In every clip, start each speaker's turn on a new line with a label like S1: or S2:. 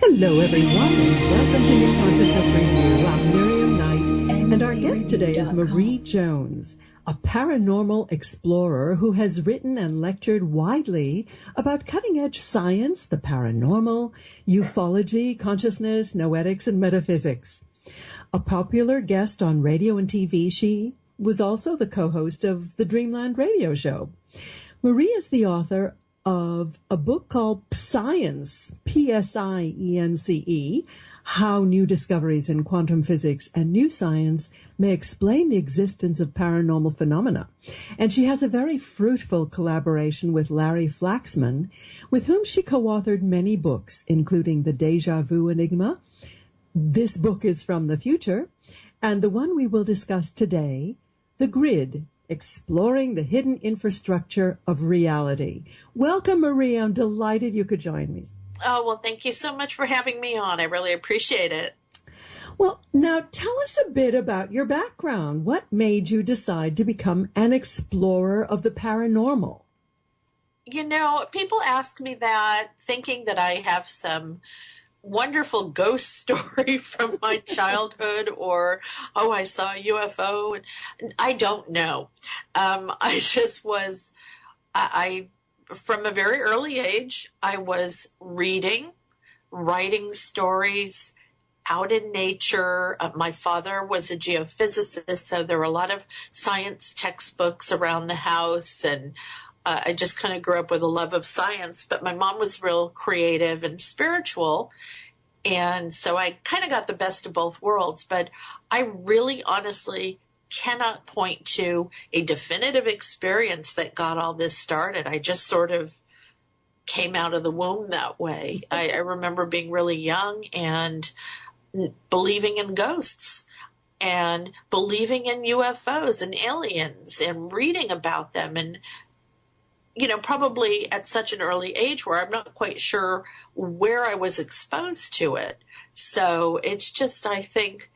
S1: Hello, everyone, and welcome to New Consciousness Radio. I'm Miriam Knight, and our guest today is Marie Jones, a paranormal explorer who has written and lectured widely about cutting-edge science, the paranormal, ufology, consciousness, noetics, and metaphysics. A popular guest on radio and TV, she was also the co-host of the Dreamland Radio show. Marie is the author of a book called PSIence, P-S-I-E-N-C-E, How New Discoveries in Quantum Physics and New Science May Explain the Existence of Paranormal Phenomena. And she has a very fruitful collaboration with Larry Flaxman, with whom she co-authored many books, including the Déjà Enigma. This book is from the future, and the one we will discuss today, The Grid, Exploring the Hidden Infrastructure of Reality. Welcome, Marie. I'm delighted you could join me.
S2: Oh, well, thank you so much for having me on. I really appreciate it.
S1: Well, now tell us a bit about your background. What made you decide to become an explorer of the paranormal?
S2: You know, people ask me that thinking that I have some wonderful ghost story from my childhood, or I saw a UFO. And I don't know. I just was, I from a very early age, I was reading, writing stories out in nature. My father was a geophysicist, so there were a lot of science textbooks around the house, and I just kind of grew up with a love of science, but my mom was real creative and spiritual. And so I kind of got the best of both worlds, but I really honestly cannot point to a definitive experience that got all this started. I just sort of came out of the womb that way. I remember being really young and believing in ghosts and believing in UFOs and aliens and reading about them, and you know, probably at such an early age where I'm not quite sure where I was exposed to it. So it's just, I kind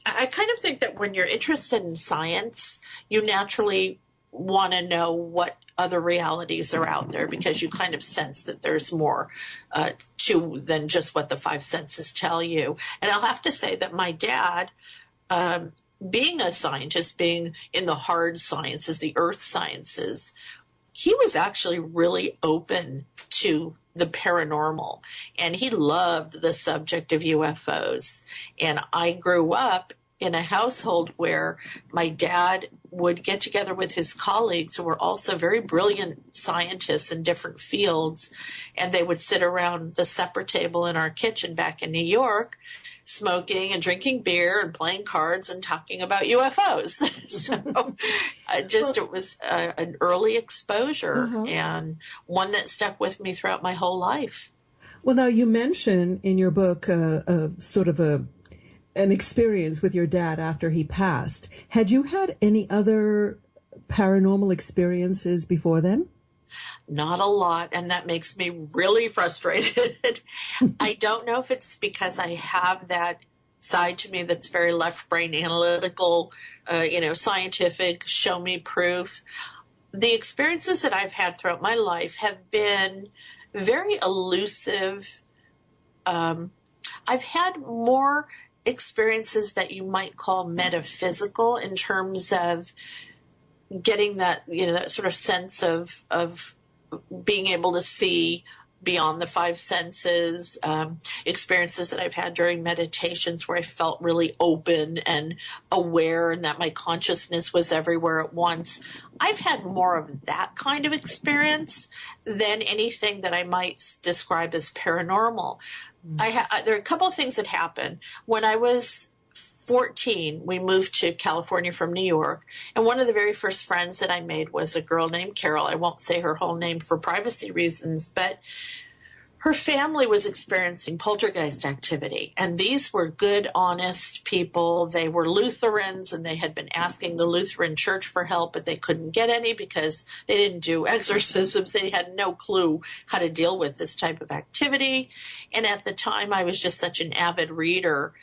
S2: of think that when you're interested in science, you naturally want to know what other realities are out there, because you kind of sense that there's more to than just what the five senses tell you. And I'll have to say that my dad, being a scientist, being in the hard sciences, the earth sciences, he was actually really open to the paranormal, and he loved the subject of UFOs. And I grew up in a household where my dad would get together with his colleagues who were also very brilliant scientists in different fields, and they would sit around the supper table in our kitchen back in New York, smoking and drinking beer and playing cards and talking about UFOs. So it was an early exposure, and one that stuck with me throughout my whole life.
S1: Well, now you mention in your book sort of an experience with your dad after he passed. Had you had any other paranormal experiences before then?
S2: Not a lot, and that makes me really frustrated. I don't know if it's because I have that side to me that's very left brain analytical, scientific, show me proof. The experiences that I've had throughout my life have been very elusive. I've had more experiences that you might call metaphysical, in terms of getting that, that sort of sense of being able to see beyond the five senses, experiences that I've had during meditations where I felt really open and aware, and that my consciousness was everywhere at once. I've had more of that kind of experience than anything that I might describe as paranormal. There are a couple of things that happened. When I was 14, we moved to California from New York, and one of the very first friends that I made was a girl named Carol. I won't say her whole name for privacy reasons, but her family was experiencing poltergeist activity, and these were good, honest people. They were Lutherans, and they had been asking the Lutheran Church for help, but they couldn't get any because they didn't do exorcisms. They had no clue how to deal with this type of activity. And at the time, I was just such an avid reader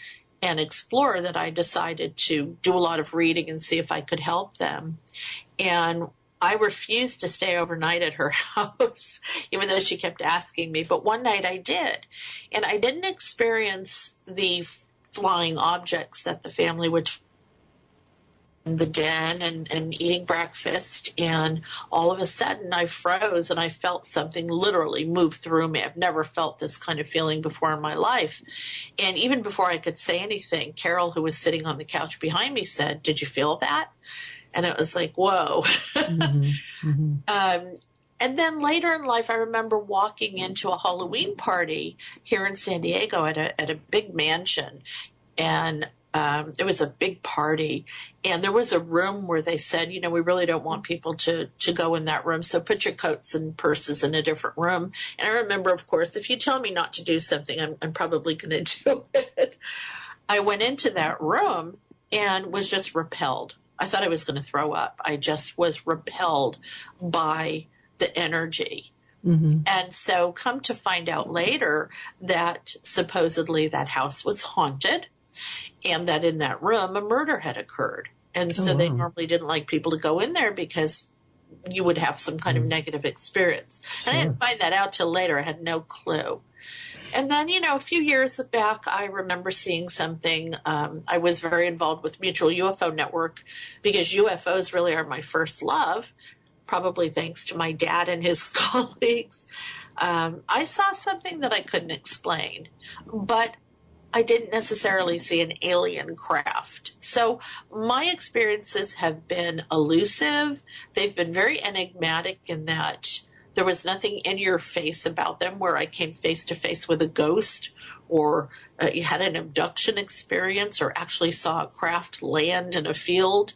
S2: and explorer that I decided to do a lot of reading and see if I could help them. And I refused to stay overnight at her house, even though she kept asking me. But one night I did. And I didn't experience the flying objects that the family would in the den and eating breakfast. And all of a sudden I froze and I felt something literally move through me. I've never felt this kind of feeling before in my life. And even before I could say anything, Carol, who was sitting on the couch behind me, said, "Did you feel that?" And it was like, whoa.
S1: Mm-hmm. Mm-hmm.
S2: And then later in life, I remember walking into a Halloween party here in San Diego at a big mansion. And it was a big party. And there was a room where they said, you know, we really don't want people to go in that room. So put your coats and purses in a different room. And I remember, of course, if you tell me not to do something, I'm probably going to do it. I went into that room and was just repelled. I thought I was going to throw up. I just was repelled by the energy. Mm-hmm. And so come to find out later that supposedly that house was haunted and that in that room a murder had occurred. And so they normally didn't like people to go in there because you would have some kind of negative experience. Sure. And I didn't find that out till later. I had no clue. And then, you know, a few years back, I remember seeing something. I was very involved with Mutual UFO Network because UFOs really are my first love, probably thanks to my dad and his colleagues. I saw something that I couldn't explain, but I didn't necessarily see an alien craft. So my experiences have been elusive. They've been very enigmatic in that there was nothing in your face about them where I came face to face with a ghost or you had an abduction experience or actually saw a craft land in a field.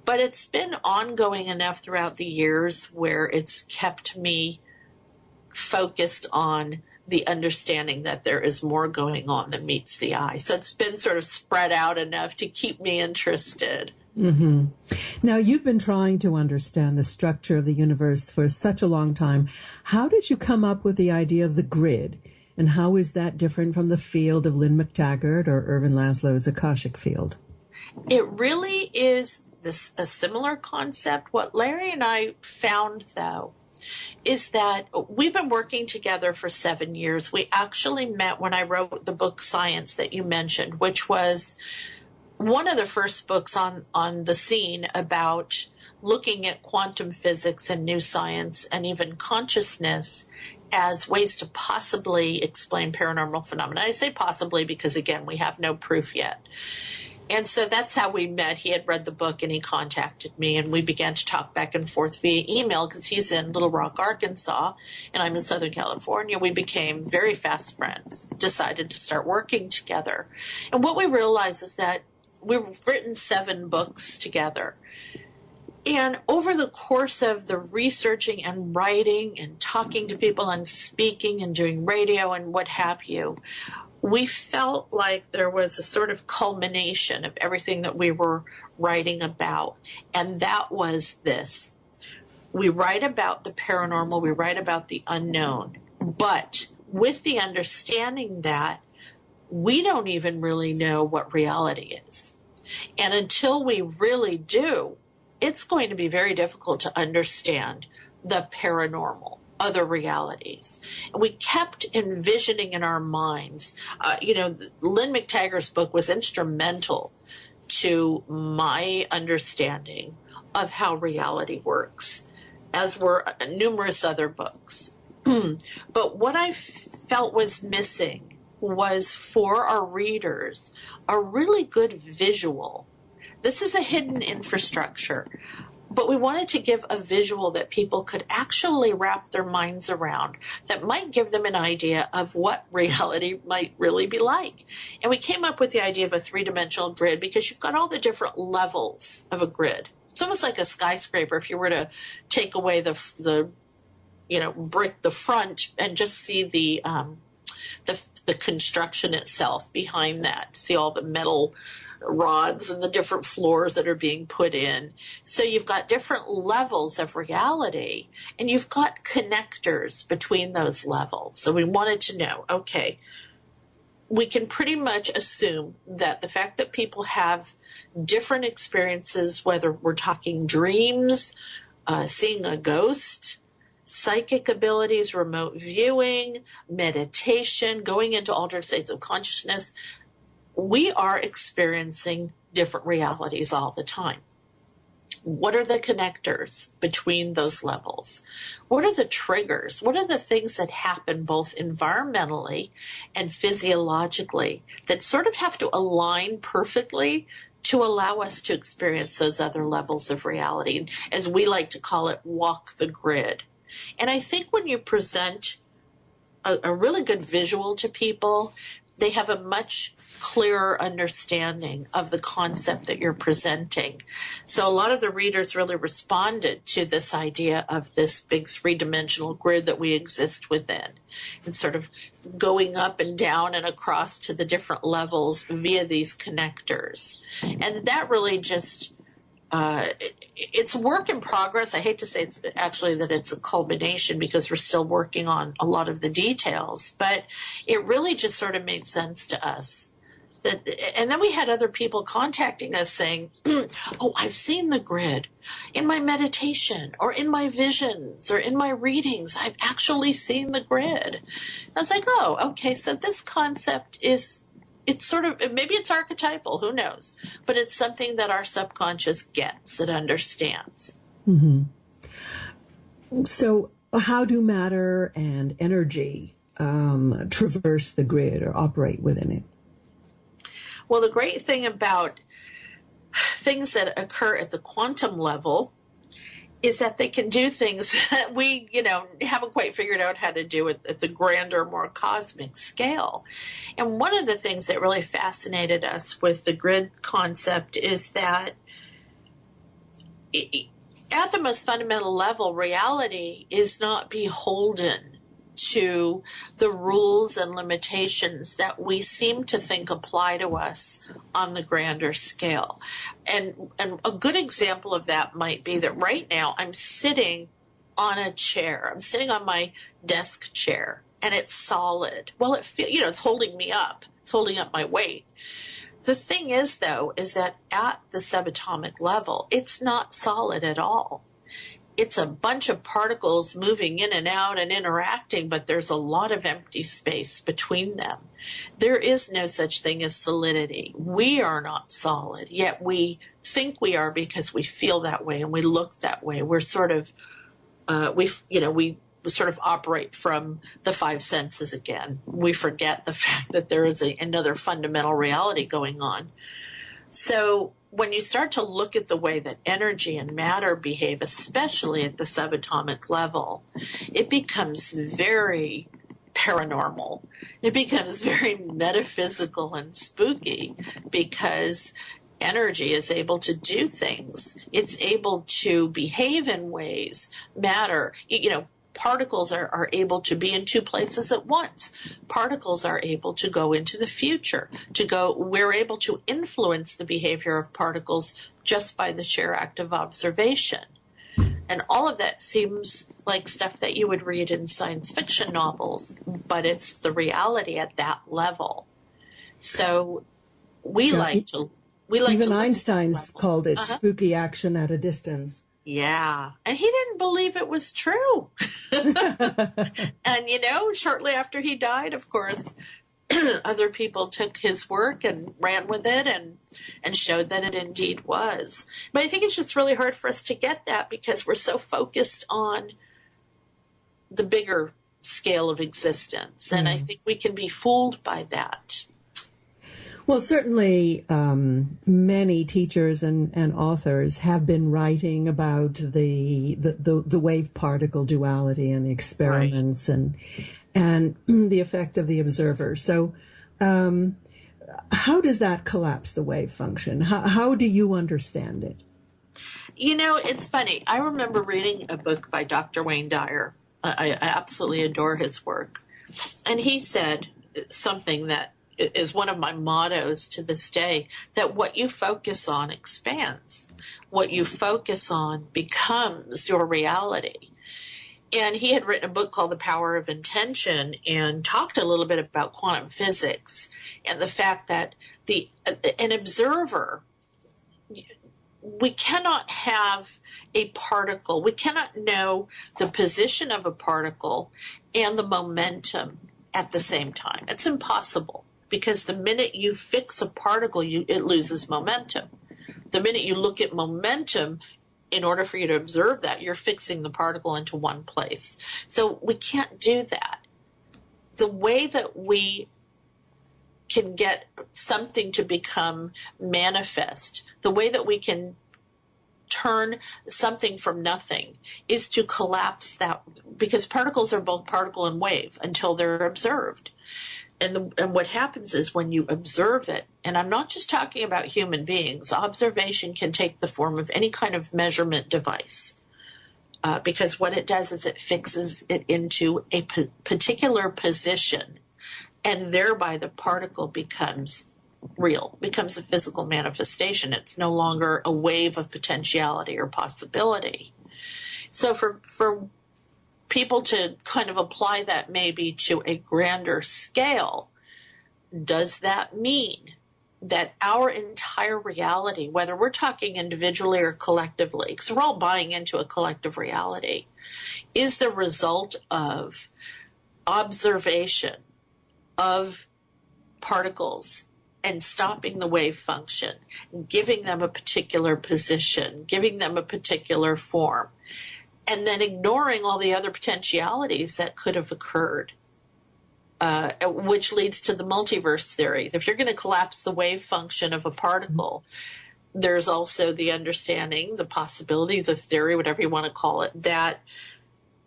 S2: But it's been ongoing enough throughout the years where it's kept me focused on the understanding that there is more going on than meets the eye. So it's been sort of spread out enough to keep me interested.
S1: Mm-hmm. Now, you've been trying to understand the structure of the universe for such a long time. How did you come up with the idea of the grid? And how is that different from the field of Lynn McTaggart or Irvin Laszlo's Akashic field?
S2: It really is a similar concept. What Larry and I found, though, is that we've been working together for 7 years. We actually met when I wrote the book PSIence that you mentioned, which was one of the first books on the scene about looking at quantum physics and new science and even consciousness as ways to possibly explain paranormal phenomena. I say possibly because, again, we have no proof yet. And so that's how we met. He had read the book and he contacted me and we began to talk back and forth via email because he's in Little Rock, Arkansas, and I'm in Southern California. We became very fast friends, decided to start working together. And what we realized is that we've written 7 books together. And over the course of the researching and writing and talking to people and speaking and doing radio and what have you, we felt like there was a sort of culmination of everything that we were writing about. And that was this. We write about the paranormal, we write about the unknown, but with the understanding that we don't even really know what reality is. And until we really do, it's going to be very difficult to understand the paranormal, other realities. And we kept envisioning in our minds, Lynn McTaggart's book was instrumental to my understanding of how reality works, as were numerous other books. But what I felt was missing was for our readers a really good visual. This is a hidden infrastructure, but we wanted to give a visual that people could actually wrap their minds around that might give them an idea of what reality might really be like. And we came up with the idea of a 3-dimensional grid because you've got all the different levels of a grid. It's almost like a skyscraper if you were to take away the brick, the front, and just see the construction itself behind that. See all the metal rods and the different floors that are being put in. So you've got different levels of reality and you've got connectors between those levels. So we wanted to know, okay, we can pretty much assume that the fact that people have different experiences, whether we're talking dreams, seeing a ghost, psychic abilities, remote viewing, meditation, going into altered states of consciousness. We are experiencing different realities all the time. What are the connectors between those levels? What are the triggers? What are the things that happen both environmentally and physiologically that sort of have to align perfectly to allow us to experience those other levels of reality? As we like to call it, walk the grid. And I think when you present a really good visual to people, they have a much clearer understanding of the concept that you're presenting. So a lot of the readers really responded to this idea of this big three-dimensional grid that we exist within, and sort of going up and down and across to the different levels via these connectors. And that really just, it's work in progress. I hate to say that it's a culmination, because we're still working on a lot of the details, but it really just sort of made sense to us. And then we had other people contacting us saying, oh, I've seen the grid in my meditation or in my visions or in my readings. I've actually seen the grid. And I was like, oh, okay, so this concept it's sort of, maybe it's archetypal, who knows? But it's something that our subconscious gets, it understands.
S1: Mm-hmm. So how do matter and energy traverse the grid or operate within it?
S2: Well, the great thing about things that occur at the quantum level is that they can do things that we, haven't quite figured out how to do at the grander, more cosmic scale. And one of the things that really fascinated us with the grid concept is that at the most fundamental level, reality is not beholden to the rules and limitations that we seem to think apply to us on the grander scale. And a good example of that might be that right now I'm sitting on a chair. I'm sitting on my desk chair, and it's solid. Well, it's holding me up. It's holding up my weight. The thing is, though, is that at the subatomic level, it's not solid at all. It's a bunch of particles moving in and out and interacting, but there's a lot of empty space between them. There is no such thing as solidity. We are not solid, yet we think we are because we feel that way and we look that way. We're sort of, we sort of operate from the five senses again. We forget the fact that there is another fundamental reality going on. So when you start to look at the way that energy and matter behave, especially at the subatomic level, it becomes very paranormal. It becomes very metaphysical and spooky, because energy is able to do things. It's able to behave in ways. Matter, particles are able to be in two places at once. Particles are able to go into the future, we're able to influence the behavior of particles just by the sheer act of observation. And all of that seems like stuff that you would read in science fiction novels, but it's the reality at that level. So even
S1: Einstein's called it spooky action at a distance.
S2: Yeah. And he didn't believe it was true. And, shortly after he died, of course, other people took his work and ran with it and showed that it indeed was. But I think it's just really hard for us to get that, because we're so focused on the bigger scale of existence. And I think we can be fooled by that.
S1: Well, certainly many teachers and authors have been writing about the wave-particle duality and experiments, right, and the effect of the observer. So how does that collapse the wave function? How do you understand it?
S2: It's funny. I remember reading a book by Dr. Wayne Dyer. I absolutely adore his work. And he said something that is one of my mottos to this day, that what you focus on expands. What you focus on becomes your reality. And he had written a book called The Power of Intention and talked a little bit about quantum physics and the fact that an observer we cannot have a particle. We cannot know the position of a particle and the momentum at the same time. It's impossible, because the minute you fix a particle, it loses momentum. The minute you look at momentum, in order for you to observe that, you're fixing the particle into one place. So we can't do that. The way that we can get something to become manifest, the way that we can turn something from nothing, is to collapse that, because particles are both particle and wave until they're observed. And what happens is, when you observe it, and I'm not just talking about human beings, observation can take the form of any kind of measurement device, because what it does is it fixes it into a particular position, and thereby the particle becomes real, becomes a physical manifestation. It's no longer a wave of potentiality or possibility. So for people to kind of apply that maybe to a grander scale, does that mean that our entire reality, whether we're talking individually or collectively, because we're all buying into a collective reality, is the result of observation of particles and stopping the wave function, giving them a particular position, giving them a particular form, and then ignoring all the other potentialities that could have occurred, which leads to the multiverse theory. If you're going to collapse the wave function of a particle, there's also the understanding, the possibility, the theory, whatever you want to call it, that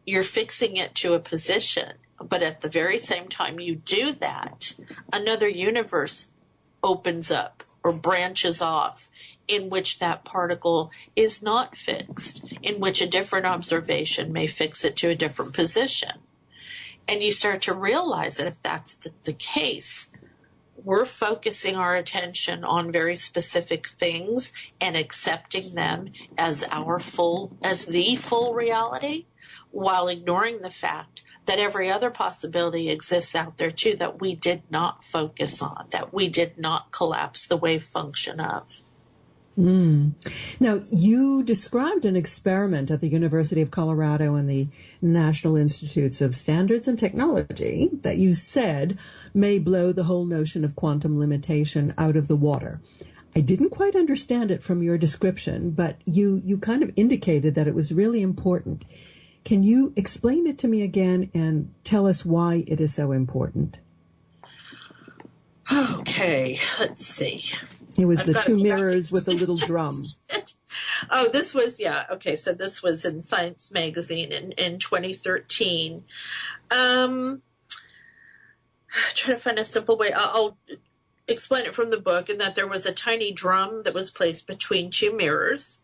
S2: you're fixing it to a position. But at the very same time you do that, another universe opens up or branches off, in which that particle is not fixed, in which a different observation may fix it to a different position. And you start to realize that if that's the case, we're focusing our attention on very specific things and accepting them as the full reality, while ignoring the fact that every other possibility exists out there too, that we did not focus on, that we did not collapse the wave function of.
S1: Now, you described an experiment at the University of Colorado and the National Institutes of Standards and Technology that you said may blow the whole notion of quantum limitation out of the water. I didn't quite understand it from your description, but you kind of indicated that it was really important. Can you explain it to me again and tell us why it is so important?
S2: Okay, let's see.
S1: It was the two mirrors with a little drum.
S2: Oh, this was, okay, so this was in Science Magazine in 2013. Trying to find a simple way. I'll explain it from the book, in that there was a tiny drum that was placed between two mirrors,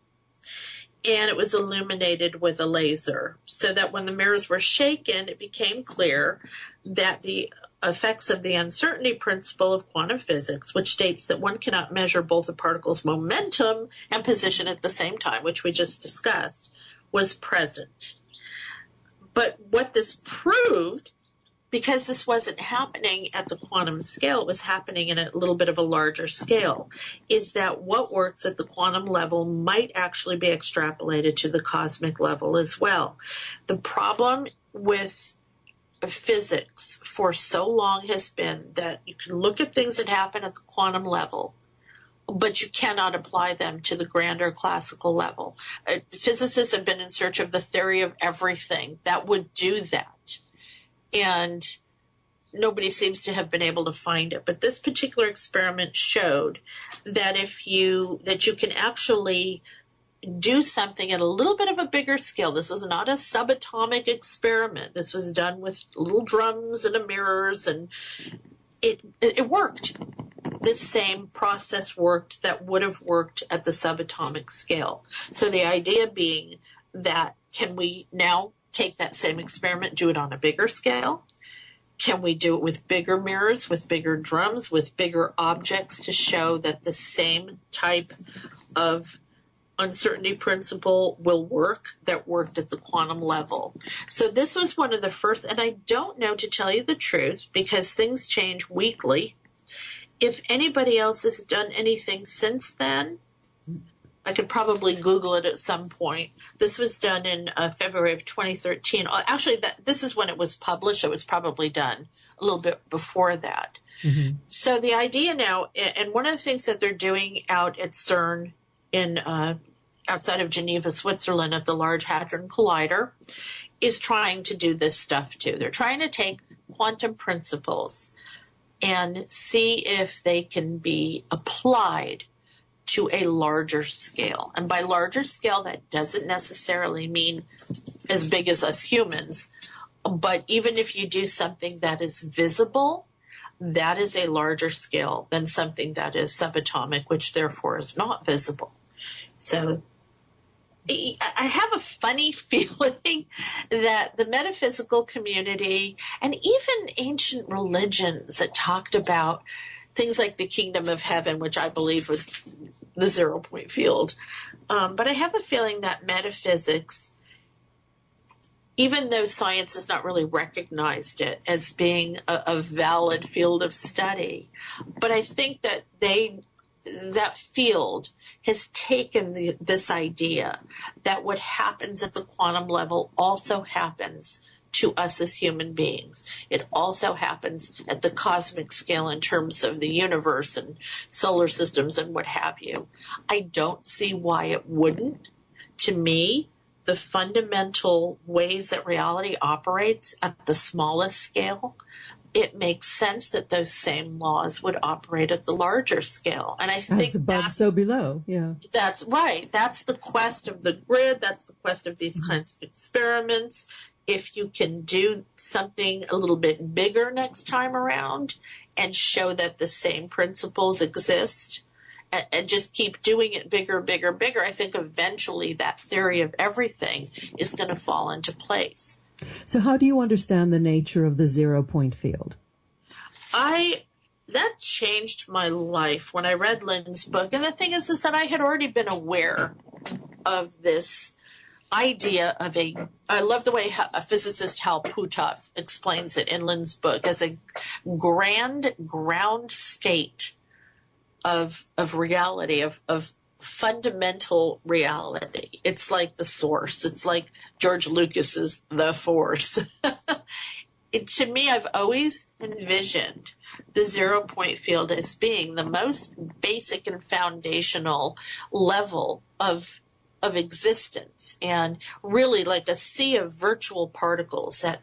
S2: and it was illuminated with a laser, so that when the mirrors were shaken, it became clear that the effects of the uncertainty principle of quantum physics, which states that one cannot measure both a particle's momentum and position at the same time, which we just discussed, was present. But what this proved, because this wasn't happening at the quantum scale, it was happening in a little bit of a larger scale, is that what works at the quantum level might actually be extrapolated to the cosmic level as well. The problem with physics for so long has been that you can look at things that happen at the quantum level, but you cannot apply them to the grander classical level. Physicists have been in search of the theory of everything that would do that, and nobody seems to have been able to find it. But this particular experiment showed that you can actually do something at a little bit of a bigger scale. This was not a subatomic experiment. This was done with little drums and mirrors, and it worked. This same process worked that would have worked at the subatomic scale. So the idea being that, can we now take that same experiment, do it on a bigger scale? Can we do it with bigger mirrors, with bigger drums, with bigger objects, to show that the same type of uncertainty principle will work that worked at the quantum level? So this was one of the first, and I don't know, to tell you the truth, because things change weekly, if anybody else has done anything since then. I could probably Google it at some point. This was done in February of 2013. Actually, this is when it was published. It was probably done a little bit before that.
S1: Mm-hmm.
S2: So the idea now, and one of the things that they're doing out at CERN in outside of Geneva, Switzerland, at the Large Hadron Collider, is trying to do this stuff too. They're trying to take quantum principles and see if they can be applied to a larger scale. And by larger scale, that doesn't necessarily mean as big as us humans. But even if you do something that is visible, that is a larger scale than something that is subatomic, which therefore is not visible. So I have a funny feeling that the metaphysical community and even ancient religions that talked about things like the kingdom of heaven, which I believe was the 0-point field. But I have a feeling that metaphysics, even though science has not really recognized it as being a valid field of study, but I think that that field has taken this idea that what happens at the quantum level also happens to us as human beings. It also happens at the cosmic scale in terms of the universe and solar systems and what have you. I don't see why it wouldn't. To me, the fundamental ways that reality operates at the smallest scale, it makes sense that those same laws would operate at the larger scale. And I think
S1: as above, so below. Yeah,
S2: that's right. That's the quest of the grid. That's the quest of these kinds of experiments. If you can do something a little bit bigger next time around and show that the same principles exist and just keep doing it bigger, bigger, bigger, I think eventually that theory of everything is going to fall into place.
S1: So how do you understand the nature of the 0-point field?
S2: That changed my life when I read Lynn's book. And the thing is that I had already been aware of this idea of I love the way a physicist, Hal Puthoff, explains it in Lynn's book as a grand ground state of reality, of fundamental reality. It's like the source. It's like George Lucas's The Force. To me, I've always envisioned the 0-point field as being the most basic and foundational level of existence, and really like a sea of virtual particles that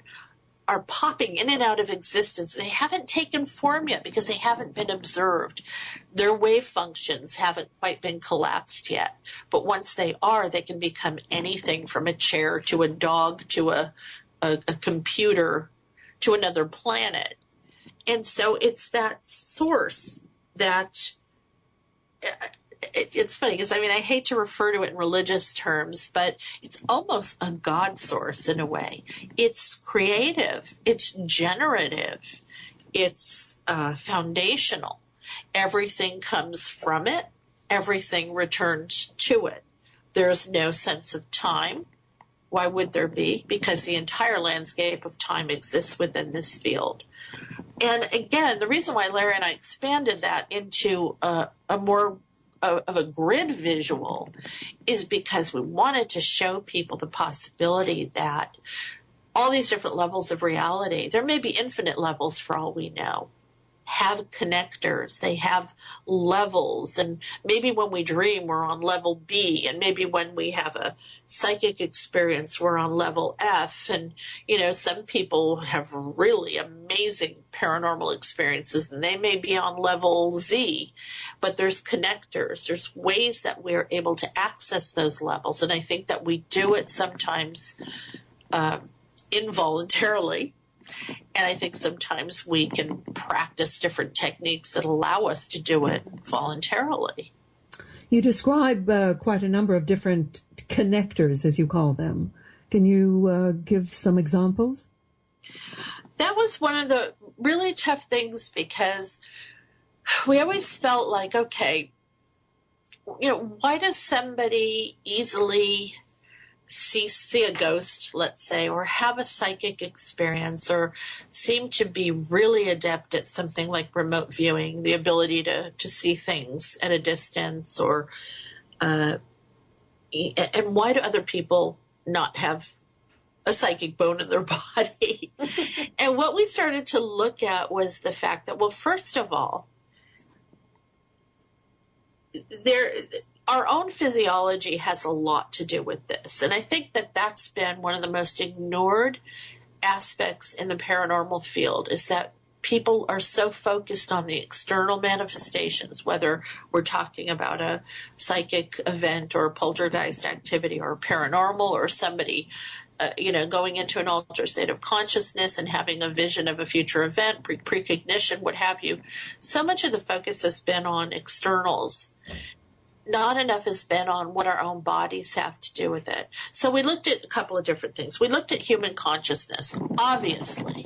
S2: are popping in and out of existence. They haven't taken form yet because they haven't been observed. Their wave functions haven't quite been collapsed yet. But once they are, they can become anything from a chair to a dog to a computer to another planet. And so it's that source that it's funny because, I mean, I hate to refer to it in religious terms, but it's almost a God source in a way. It's creative. It's generative. It's foundational. Everything comes from it. Everything returns to it. There's no sense of time. Why would there be? Because the entire landscape of time exists within this field. And again, the reason why Larry and I expanded that into a more of a grid visual is because we wanted to show people the possibility that all these different levels of reality, there may be infinite levels for all we know, have connectors. They have levels. And maybe when we dream, we're on level B. And maybe when we have a psychic experience, we're on level F. And, you know, some people have really amazing paranormal experiences and they may be on level Z. But there's connectors. There's ways that we're able to access those levels. And I think that we do it sometimes involuntarily. And I think sometimes we can practice different techniques that allow us to do it voluntarily.
S1: You describe quite a number of different connectors, as you call them. Can you give some examples?
S2: That was one of the really tough things because we always felt like, okay, you know, why does somebody easily see a ghost, let's say, or have a psychic experience, or seem to be really adept at something like remote viewing, the ability to see things at a distance, or And why do other people not have a psychic bone in their body? And what we started to look at was the fact that, well, first of all, our own physiology has a lot to do with this. And I think that that's been one of the most ignored aspects in the paranormal field, is that people are so focused on the external manifestations, whether we're talking about a psychic event or a poltergeist activity or paranormal or somebody going into an altered state of consciousness and having a vision of a future event, precognition, what have you. So much of the focus has been on externals. Not enough has been on what our own bodies have to do with it. So we looked at a couple of different things. We looked at human consciousness. Obviously,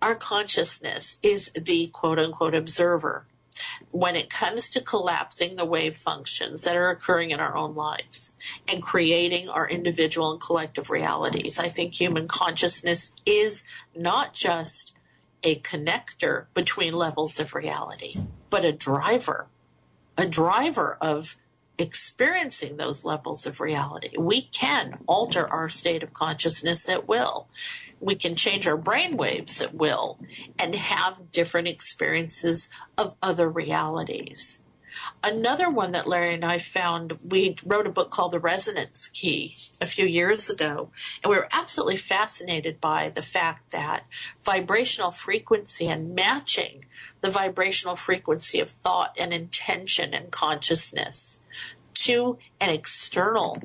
S2: our consciousness is the quote-unquote observer when it comes to collapsing the wave functions that are occurring in our own lives and creating our individual and collective realities. I think human consciousness is not just a connector between levels of reality, but a driver of experiencing those levels of reality. We can alter our state of consciousness at will. We can change our brain waves at will and have different experiences of other realities. Another one that Larry and I found, we wrote a book called The Resonance Key a few years ago, and we were absolutely fascinated by the fact that vibrational frequency and matching the vibrational frequency of thought and intention and consciousness to an external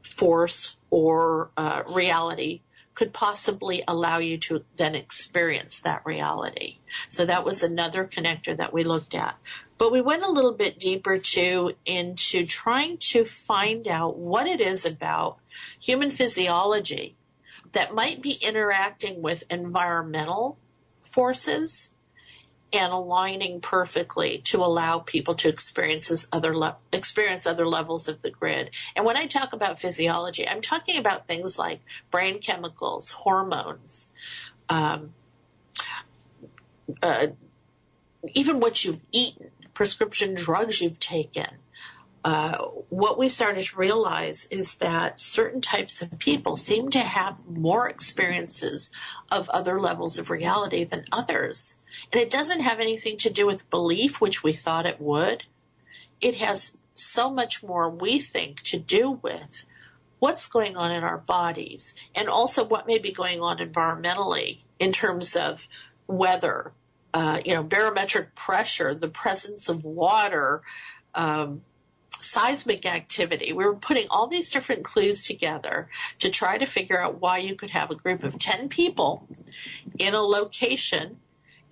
S2: force or reality could possibly allow you to then experience that reality. So that was another connector that we looked at. But we went a little bit deeper too into trying to find out what it is about human physiology that might be interacting with environmental forces and aligning perfectly to allow people to experience other levels of the grid. And when I talk about physiology, I'm talking about things like brain chemicals, hormones, even what you've eaten, prescription drugs you've taken. What we started to realize is that certain types of people seem to have more experiences of other levels of reality than others. And it doesn't have anything to do with belief, which we thought it would. It has so much more, we think, to do with what's going on in our bodies and also what may be going on environmentally in terms of weather, barometric pressure, the presence of water, seismic activity. We were putting all these different clues together to try to figure out why you could have a group of 10 people in a location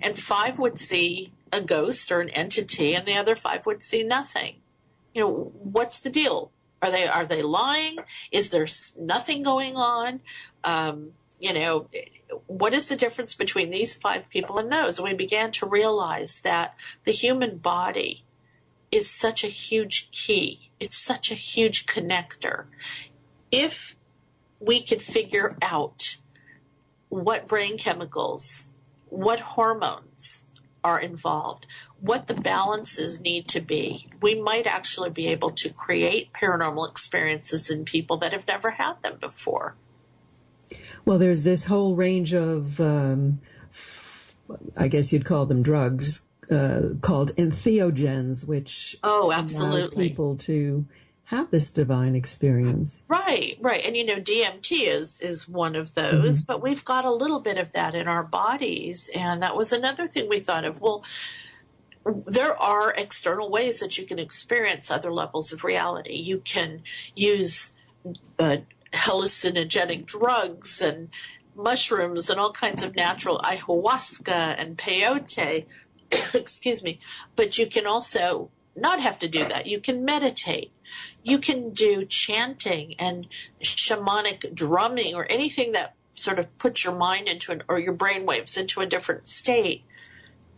S2: and 5 would see a ghost or an entity and the other 5 would see nothing. What's the deal? Are they lying? Is there nothing going on? What is the difference between these 5 people and those? And we began to realize that the human body is such a huge key. It's such a huge connector. If we could figure out what brain chemicals, what hormones are involved, what the balances need to be, we might actually be able to create paranormal experiences in people that have never had them before.
S1: Well, there's this whole range of, I guess you'd call them drugs, called entheogens, which allow people to have this divine experience.
S2: Right. And DMT is one of those, but we've got a little bit of that in our bodies. And that was another thing we thought of. Well, there are external ways that you can experience other levels of reality. You can use hallucinogenic drugs and mushrooms and all kinds of natural ayahuasca and peyote, excuse me, but you can also not have to do that. You can meditate. You can do chanting and shamanic drumming or anything that sort of puts your mind or your brainwaves into a different state.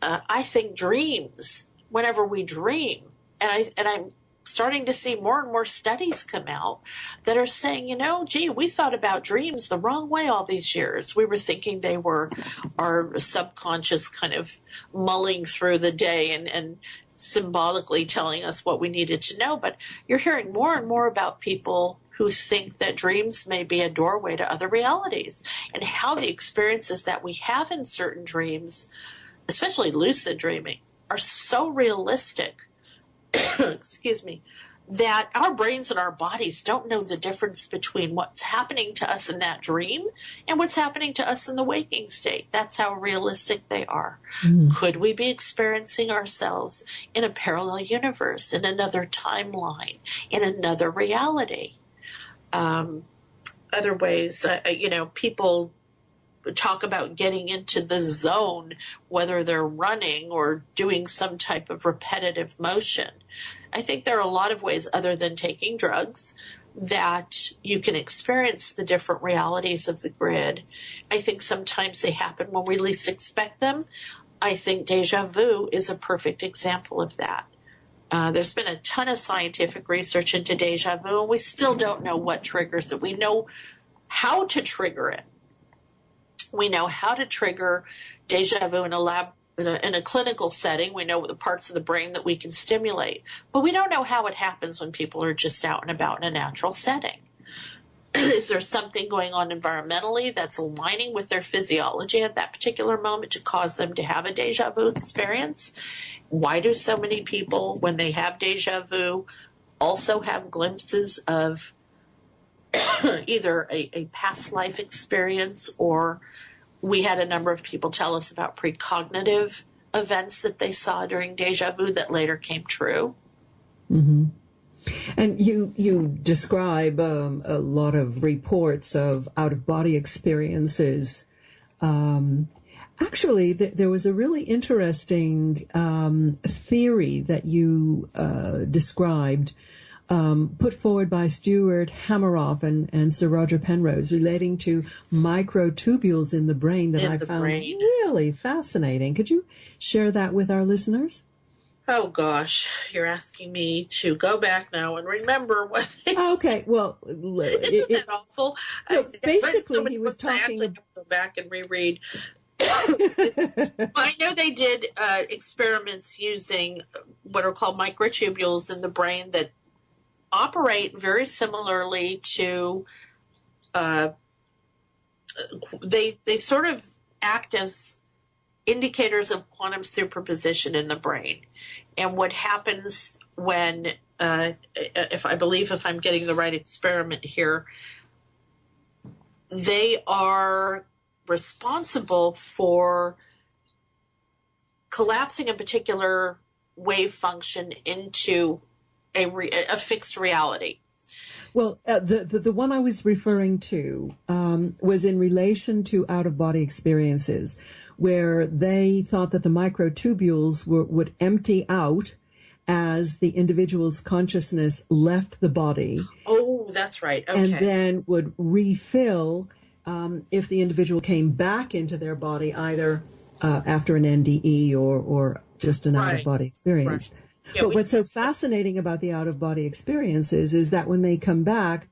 S2: I think dreams, whenever we dream, and I'm starting to see more and more studies come out that are saying, we thought about dreams the wrong way all these years. We were thinking they were our subconscious kind of mulling through the day and symbolically telling us what we needed to know. But you're hearing more and more about people who think that dreams may be a doorway to other realities, and how the experiences that we have in certain dreams, especially lucid dreaming, are so realistic, excuse me, that our brains and our bodies don't know the difference between what's happening to us in that dream and what's happening to us in the waking state. That's how realistic they are. Could we be experiencing ourselves in a parallel universe, in another timeline, in another reality? Other ways, people talk about getting into the zone, whether they're running or doing some type of repetitive motion. I think there are a lot of ways other than taking drugs that you can experience the different realities of the grid. I think sometimes they happen when we least expect them. I think déjà vu is a perfect example of that. There's been a ton of scientific research into déjà vu, and we still don't know what triggers it. We know how to trigger it. We know how to trigger déjà vu in a lab, in a clinical setting. We know the parts of the brain that we can stimulate, but we don't know how it happens when people are just out and about in a natural setting. Is there something going on environmentally that's aligning with their physiology at that particular moment to cause them to have a déjà vu experience? Why do so many people, when they have déjà vu, also have glimpses of either a past life experience, or we had a number of people tell us about precognitive events that they saw during déjà vu that later came true?
S1: Mm-hmm. And you describe a lot of reports of out-of-body experiences. Actually, there was a really interesting theory that you described, put forward by Stuart Hameroff and Sir Roger Penrose, relating to microtubules in the brain that I found really fascinating. Could you share that with our listeners?
S2: Oh, gosh, you're asking me to go back now and remember what they
S1: Okay, well...
S2: Isn't that awful?
S1: No, basically, he was talking...
S2: I actually have to go back and reread. I know they did experiments using what are called microtubules in the brain that operate very similarly to... They sort of act as indicators of quantum superposition in the brain. And what happens when, if I'm getting the right experiment here, they are responsible for collapsing a particular wave function into a fixed reality.
S1: Well, the one I was referring to was in relation to out-of-body experiences, where they thought that the microtubules would empty out as the individual's consciousness left the body.
S2: Oh, that's right. Okay.
S1: And then would refill if the individual came back into their body, either after an NDE or just an out-of-body experience. Right. Yeah, but what's so fascinating about the out-of-body experiences is that when they come back,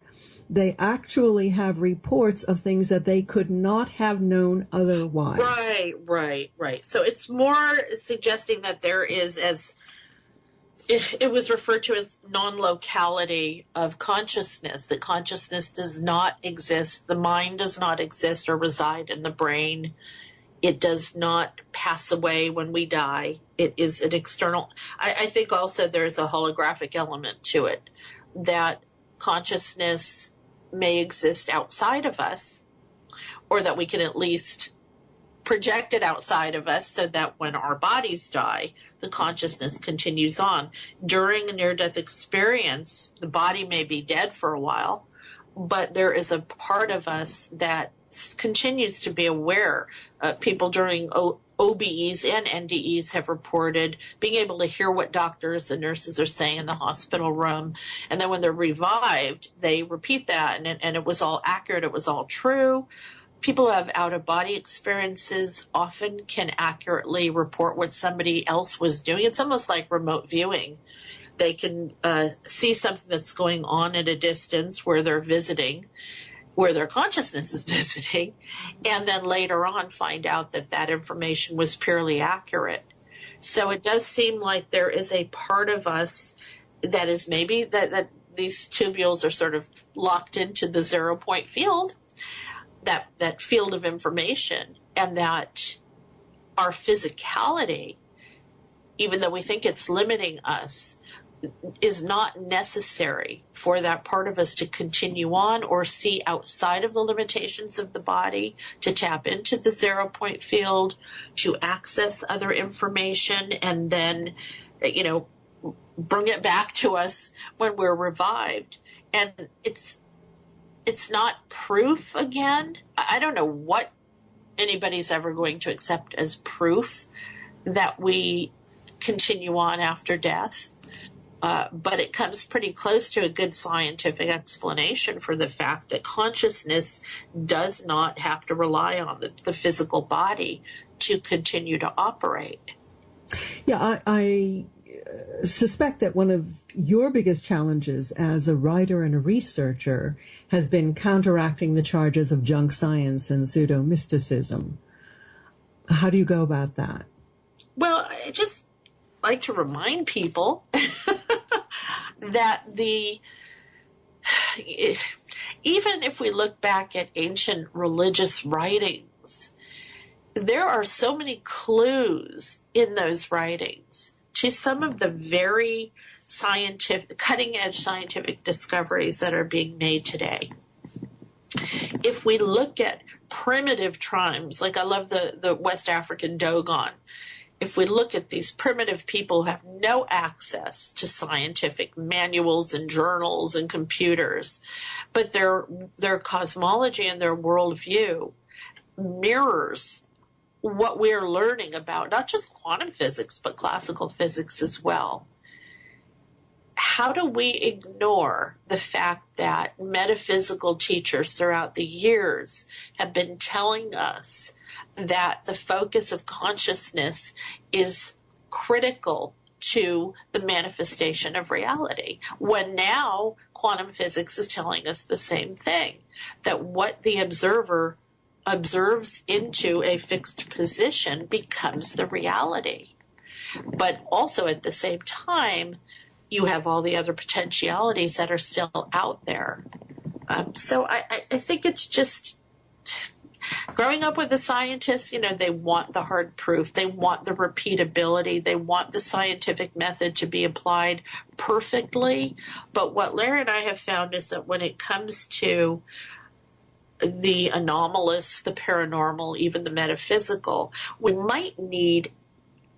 S1: they actually have reports of things that they could not have known otherwise. Right. So it's more suggesting that there is, as it was referred to as non-locality of consciousness, that consciousness does not exist, the mind does not exist or reside in the brain. It does not pass away when we die. It is an external... I think also there's a holographic element to it, that consciousness may exist outside of us, or that we can at least project it outside of us so that when our bodies die, the consciousness continues on. During a near-death experience, the body may be dead for a while, but there is a part of us that continues to be aware. People during OBEs and NDEs have reported being able to hear what doctors and nurses are saying in the hospital room. And then when they're revived, they repeat that, and it was all accurate. It was all true. People who have out-of-body experiences often can accurately report what somebody else was doing. It's almost like remote viewing. They can see something that's going on at a distance where they're visiting, where their consciousness is visiting, and then later on find out that that information was purely accurate.
S2: So it does seem like there is a part of us that is maybe that these tubules are sort of locked into the 0 point field, that field of information, and that our physicality, even though we think it's limiting us, is not necessary for that part of us to continue on or see outside of the limitations of the body, to tap into the 0 point field, to access other information, and then, bring it back to us when we're revived. And it's not proof again. I don't know what anybody's ever going to accept as proof that we continue on after death. But it comes pretty close to a good scientific explanation for the fact that consciousness does not have to rely on the physical body to continue to operate.
S1: Yeah, I suspect that one of your biggest challenges as a writer and a researcher has been counteracting the charges of junk science and pseudo-mysticism. How do you go about that?
S2: Well, I just like to remind people that even if we look back at ancient religious writings, there are so many clues in those writings to some of the very cutting-edge scientific discoveries that are being made today. If we look at primitive tribes, like I love the West African Dogon, if we look at these primitive people who have no access to scientific manuals and journals and computers, but their cosmology and their worldview mirrors what we're learning about, not just quantum physics, but classical physics as well. How do we ignore the fact that metaphysical teachers throughout the years have been telling us that the focus of consciousness is critical to the manifestation of reality, when now quantum physics is telling us the same thing, that what the observer observes into a fixed position becomes the reality. But also at the same time, you have all the other potentialities that are still out there. So I think it's just growing up with the scientists, they want the hard proof. They want the repeatability. They want the scientific method to be applied perfectly. But what Larry and I have found is that when it comes to the anomalous, the paranormal, even the metaphysical, we might need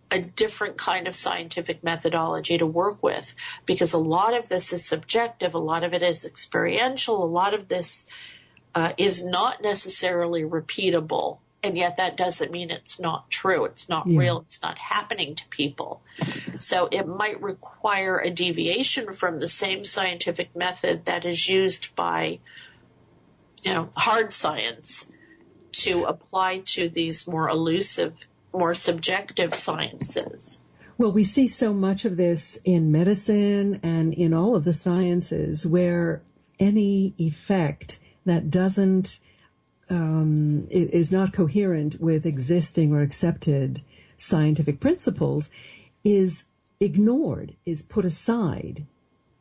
S2: a different kind of scientific methodology to work with, because a lot of this is subjective, a lot of it is experiential, a lot of this is not necessarily repeatable, and yet that doesn't mean it's not true, it's not real, it's not happening to people. So it might require a deviation from the same scientific method that is used by hard science to apply to these more elusive, more subjective sciences.
S1: Well, we see so much of this in medicine and in all of the sciences, where any effect that doesn't is not coherent with existing or accepted scientific principles is ignored, is put aside,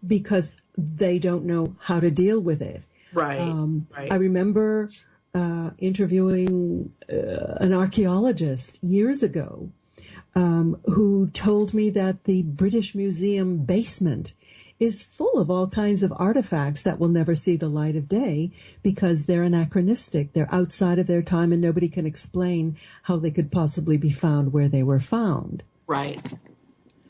S1: because they don't know how to deal with it.
S2: Right.
S1: I remember interviewing an archaeologist years ago who told me that the British Museum basement is full of all kinds of artifacts that will never see the light of day because they're anachronistic. They're outside of their time, and nobody can explain how they could possibly be found where they were found.
S2: Right.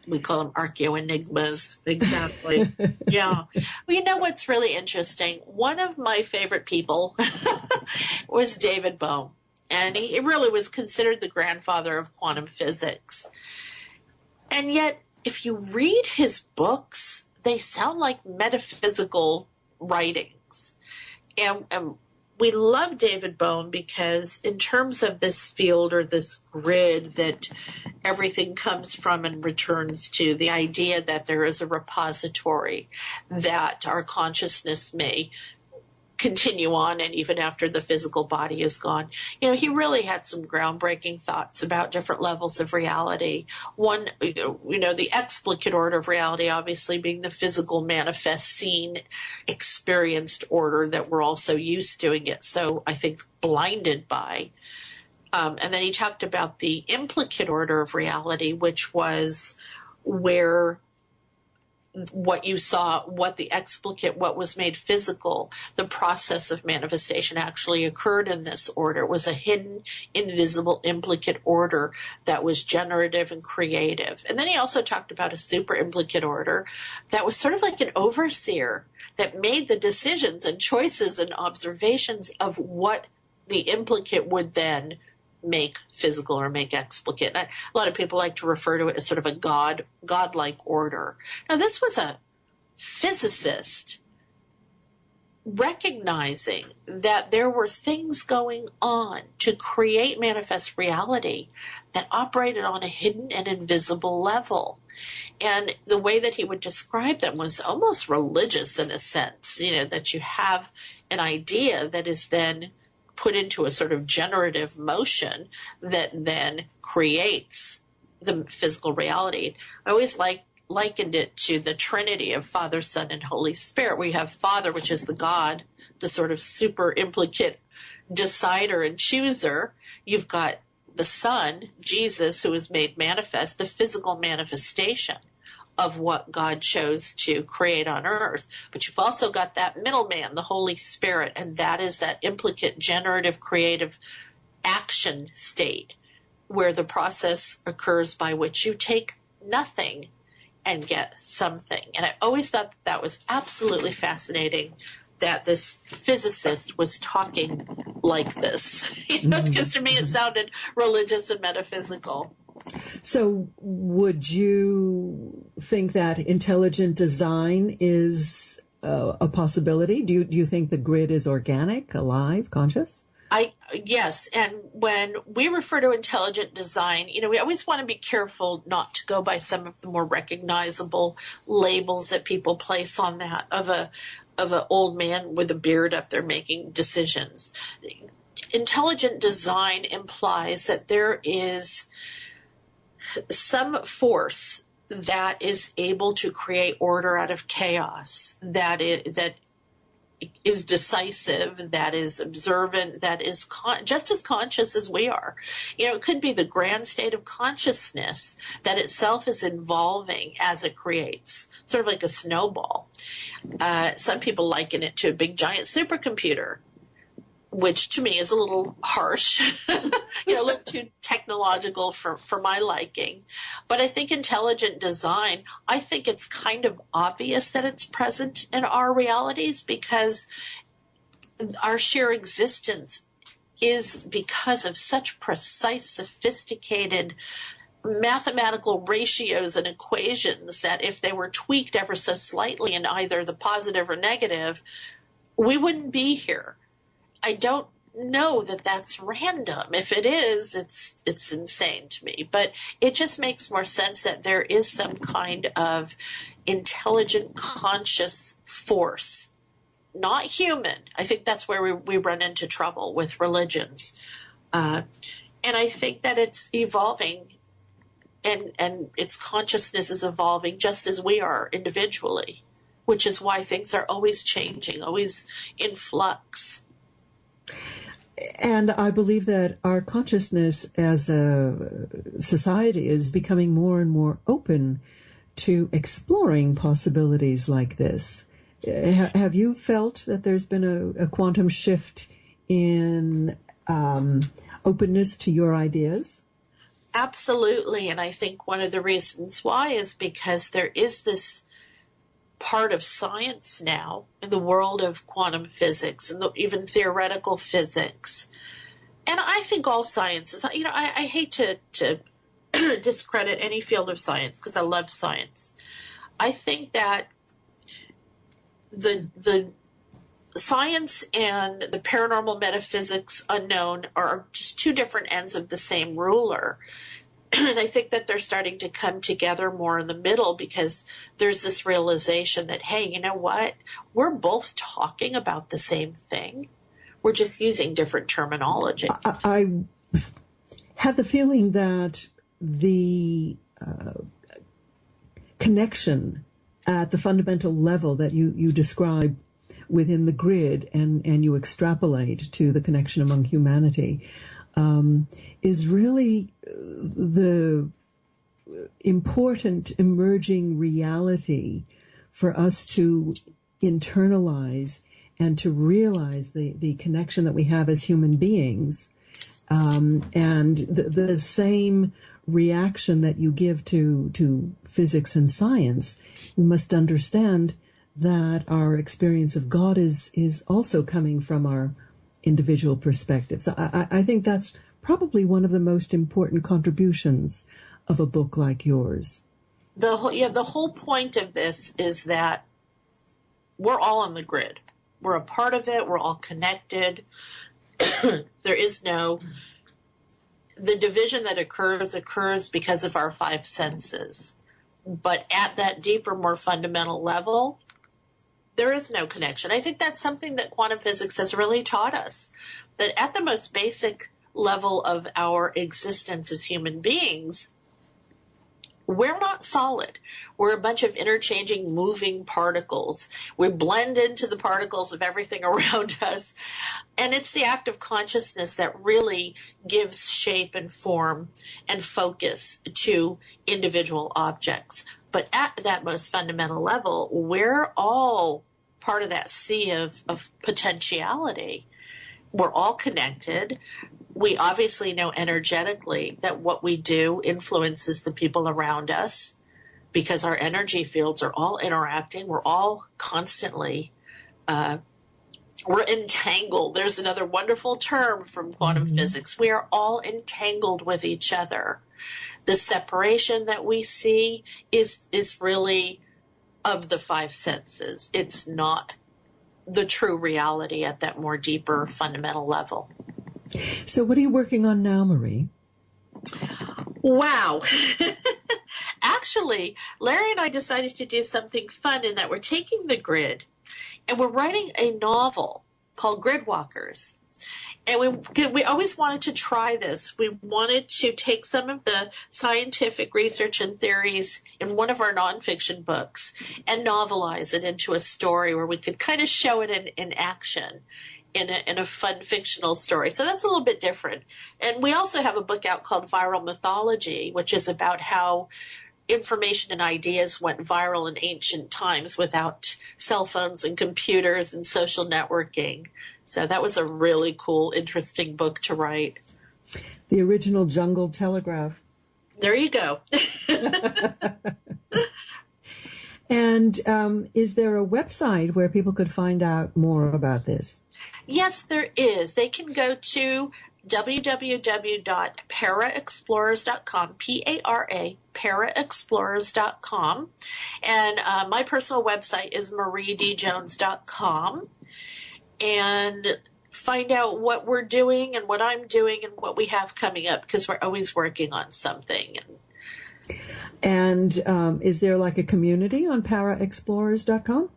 S2: We call them archaeo-enigmas. Exactly. Yeah. Well, you know what's really interesting? One of my favorite people was David Bohm. And he really was considered the grandfather of quantum physics. And yet, if you read his books, they sound like metaphysical writings. And we love David Bohm because in terms of this field or this grid that everything comes from and returns to, the idea that there is a repository that our consciousness may continue on, and even after the physical body is gone. He really had some groundbreaking thoughts about different levels of reality. One, the explicate order of reality, obviously being the physical, manifest, seen, experienced order that we're all so used to and get so, I think, blinded by. And then he talked about the implicate order of reality, which was where what you saw, what the explicate, what was made physical, the process of manifestation actually occurred in this order. It was a hidden, invisible, implicate order that was generative and creative. And then he also talked about a super implicate order that was sort of like an overseer that made the decisions and choices and observations of what the implicate would then make physical or make explicate. A lot of people like to refer to it as sort of a godlike order. Now, this was a physicist recognizing that there were things going on to create manifest reality that operated on a hidden and invisible level. And the way that he would describe them was almost religious in a sense, that you have an idea that is then put into a sort of generative motion that then creates the physical reality. I always likened it to the Trinity of Father, Son, and Holy Spirit. We have Father, which is the God, the sort of super implicate decider and chooser. You've got the Son, Jesus, who is made manifest, the physical manifestation of what God chose to create on earth. But you've also got that middleman, the Holy Spirit, and that is that implicate, generative, creative action state where the process occurs by which you take nothing and get something. And I always thought that was absolutely fascinating that this physicist was talking like this, because to me it sounded religious and metaphysical.
S1: So would you think that intelligent design is a possibility? Do you think the grid is organic, alive, conscious?
S2: Yes. And when we refer to intelligent design, we always want to be careful not to go by some of the more recognizable labels that people place on that of an old man with a beard up there making decisions. Intelligent design implies that there is some force that is able to create order out of chaos, that is decisive, that is observant, that is just as conscious as we are. It could be the grand state of consciousness that itself is evolving as it creates, sort of like a snowball. Some people liken it to a big giant supercomputer, which to me is a little harsh, a little too technological for my liking. But I think intelligent design, I think it's kind of obvious that it's present in our realities because our sheer existence is because of such precise, sophisticated mathematical ratios and equations that if they were tweaked ever so slightly in either the positive or negative, we wouldn't be here. I don't know that that's random. If it is, it's insane to me. But it just makes more sense that there is some kind of intelligent, conscious force, not human. I think that's where we run into trouble with religions. And I think that it's evolving and its consciousness is evolving just as we are individually, which is why things are always changing, always in flux.
S1: And I believe that our consciousness as a society is becoming more and more open to exploring possibilities like this. Have you felt that there's been a quantum shift in openness to your ideas?
S2: Absolutely. And I think one of the reasons why is because there is this part of science now in the world of quantum physics and even theoretical physics. And I think all sciences, I hate to discredit any field of science because I love science. I think that the science and the paranormal metaphysics unknown are just two different ends of the same ruler. And I think that they're starting to come together more in the middle because there's this realization that, hey, you know what? We're both talking about the same thing. We're just using different terminology.
S1: I have the feeling that the connection at the fundamental level that you describe within the grid and you extrapolate to the connection among humanity is really the important emerging reality for us to internalize and to realize the connection that we have as human beings, and the same reaction that you give to physics and science. You must understand that our experience of God is also coming from our individual perspectives. I think that's probably one of the most important contributions of a book like yours.
S2: The whole point of this is that we're all on the grid. We're a part of it. We're all connected. The division that occurs because of our five senses. But at that deeper, more fundamental level, there is no connection. I think that's something that quantum physics has really taught us, that at the most basic level of our existence as human beings, we're not solid. We're a bunch of interchanging, moving particles. We blend into the particles of everything around us. And it's the act of consciousness that really gives shape and form and focus to individual objects. But at that most fundamental level, we're all part of that sea of potentiality. We're all connected. We obviously know energetically that what we do influences the people around us because our energy fields are all interacting. We're all constantly, we're entangled. There's another wonderful term from quantum physics. We are all entangled with each other. The separation that we see is really of the five senses. It's not the true reality at that more deeper fundamental level.
S1: So what are you working on now, Marie?
S2: Wow. Actually, Larry and I decided to do something fun in that we're taking the grid and we're writing a novel called Gridwalkers. And we always wanted to try this. We wanted to take some of the scientific research and theories in one of our nonfiction books and novelize it into a story where we could kind of show it in action in a fun fictional story. So that's a little bit different. And we also have a book out called Viral Mythology, which is about how information and ideas went viral in ancient times without cell phones and computers and social networking. So that was a really cool, interesting book to write.
S1: The original Jungle Telegraph.
S2: There you go.
S1: And is there a website where people could find out more about this?
S2: Yes, there is. They can go to www.paraexplorers.com, P-A-R-A, paraexplorers.com. And my personal website is mariedjones.com. And find out what we're doing and what I'm doing and what we have coming up, because we're always working on something.
S1: And is there like a community on paraexplorers.com?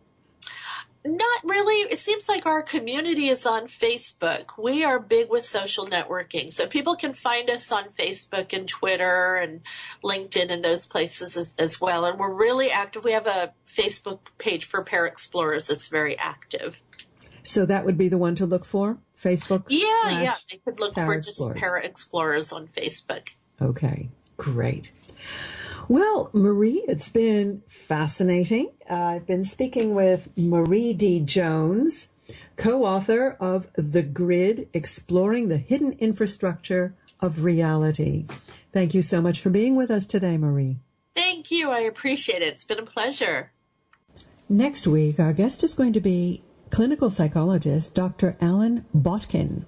S2: Not really. It seems like our community is on Facebook. We are big with social networking. So people can find us on Facebook and Twitter and LinkedIn and those places as well. And we're really active. We have a Facebook page for Para Explorers that's very active.
S1: So that would be the one to look for? Facebook?
S2: Yeah. They could look for just Para Explorers on Facebook.
S1: Okay, great. Well, Marie, it's been fascinating. I've been speaking with Marie D. Jones, co-author of The Grid, Exploring the Hidden Infrastructure of Reality. Thank you so much for being with us today, Marie.
S2: Thank you. I appreciate it. It's been a pleasure.
S1: Next week, our guest is going to be clinical psychologist Dr. Alan Botkin.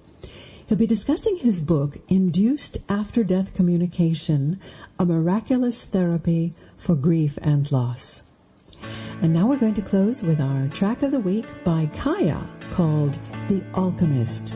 S1: He'll be discussing his book, Induced After-Death Communication, A Miraculous Therapy for Grief and Loss. And now we're going to close with our track of the week by Kaya called The Alchemist.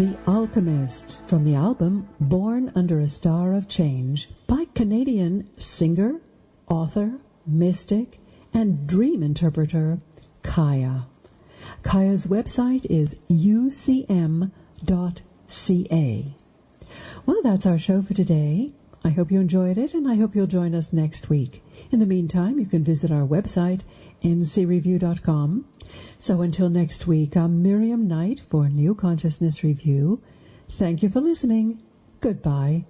S1: The Alchemist from the album Born Under a Star of Change by Canadian singer, author, mystic, and dream interpreter Kaya. Kaya's website is ucm.ca. Well, that's our show for today. I hope you enjoyed it, and I hope you'll join us next week. In the meantime, you can visit our website, ncreview.com. So until next week, I'm Miriam Knight for New Consciousness Review. Thank you for listening. Goodbye.